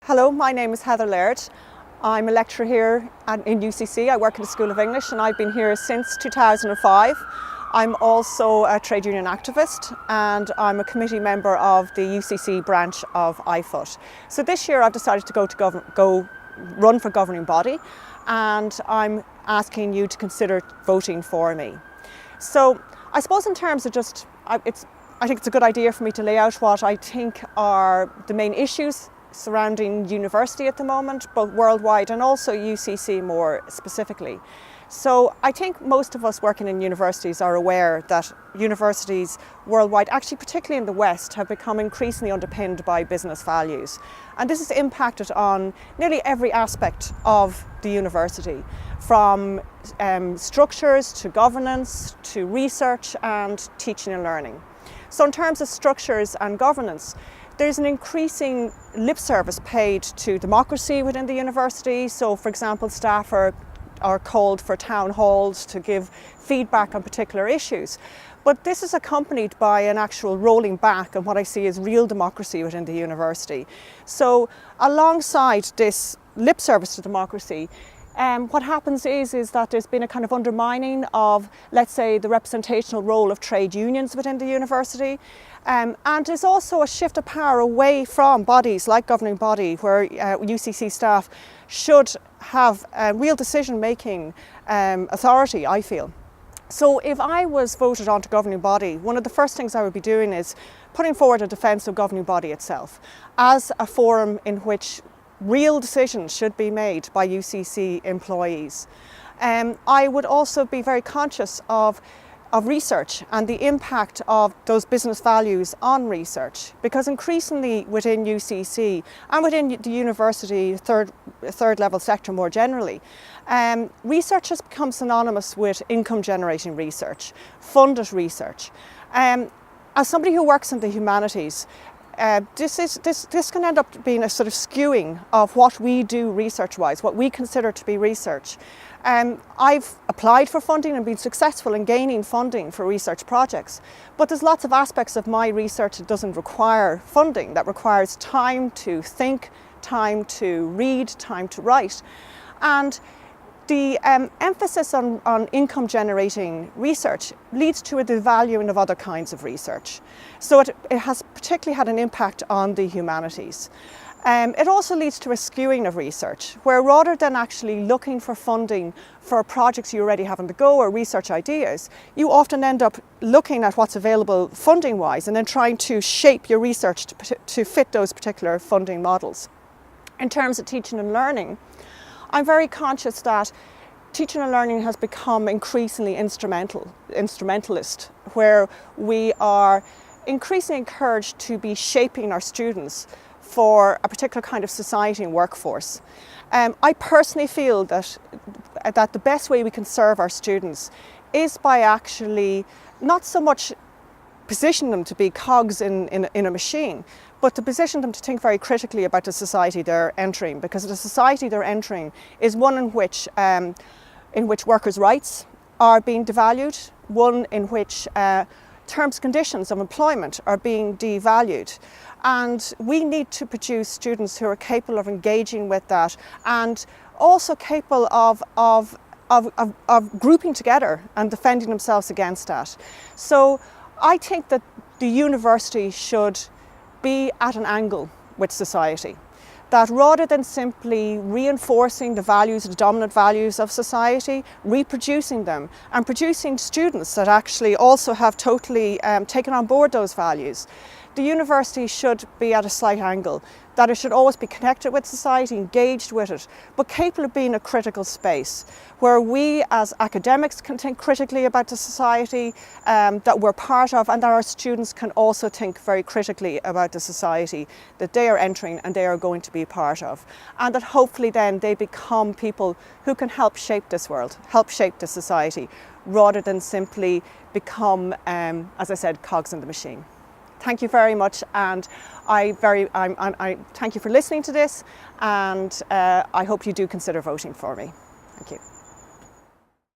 Hello, my name is Heather Laird. I'm a lecturer here in UCC. I work in the School of English and I've been here since 2005. I'm also a trade union activist and I'm a committee member of the UCC branch of IFUT. So this year I've decided to go run for governing body, and I'm asking you to consider voting for me. So I suppose in terms of I think it's a good idea for me to lay out what I think are the main issues surrounding university at the moment, both worldwide and also UCC more specifically. So I think most of us working in universities are aware that universities worldwide, actually particularly in the West, have become increasingly underpinned by business values. And this has impacted on nearly every aspect of the university, from structures to governance to research and teaching and learning. So in terms of structures and governance, there's an increasing lip service paid to democracy within the university. So for example, staff are called for town halls to give feedback on particular issues. But this is accompanied by an actual rolling back on what I see as real democracy within the university. So alongside this lip service to democracy, what happens is that there's been a kind of undermining of, let's say, the representational role of trade unions within the university. And there's also a shift of power away from bodies like governing body, where UCC staff should have real decision-making authority, I feel. So if I was voted onto governing body, one of the first things I would be doing is putting forward a defence of governing body itself as a forum in which real decisions should be made by UCC employees. I would also be very conscious of research and the impact of those business values on research, because increasingly within UCC and within the university third level sector more generally, research has become synonymous with income generating research, funded research. As somebody who works in the humanities, this can end up being a sort of skewing of what we do research-wise, what we consider to be research. I've applied for funding and been successful in gaining funding for research projects, but there's lots of aspects of my research that doesn't require funding, that requires time to think, time to read, time to write. And the emphasis on income generating research leads to a devaluing of other kinds of research. So it has particularly had an impact on the humanities. It also leads to a skewing of research, where rather than actually looking for funding for projects you already have on the go or research ideas, you often end up looking at what's available funding wise and then trying to shape your research to fit those particular funding models. In terms of teaching and learning, I'm very conscious that teaching and learning has become increasingly instrumentalist, where we are increasingly encouraged to be shaping our students for a particular kind of society and workforce. I personally feel that the best way we can serve our students is by actually not so much position them to be cogs in a machine, but to position them to think very critically about the society they're entering, because the society they're entering is one in which workers' rights are being devalued, one in which terms and conditions of employment are being devalued. And we need to produce students who are capable of engaging with that and also capable of grouping together and defending themselves against that. So I think that the university should be at an angle with society, that rather than simply reinforcing the values, the dominant values of society, reproducing them and producing students that actually also have totally taken on board those values, the university should be at a slight angle, that it should always be connected with society, engaged with it, but capable of being a critical space where we as academics can think critically about the society that we're part of, and that our students can also think very critically about the society that they are entering and they are going to be part of. And that hopefully then they become people who can help shape this world, help shape the society, rather than simply become, as I said, cogs in the machine. Thank you very much, and I thank you for listening to this, and I hope you do consider voting for me. Thank you.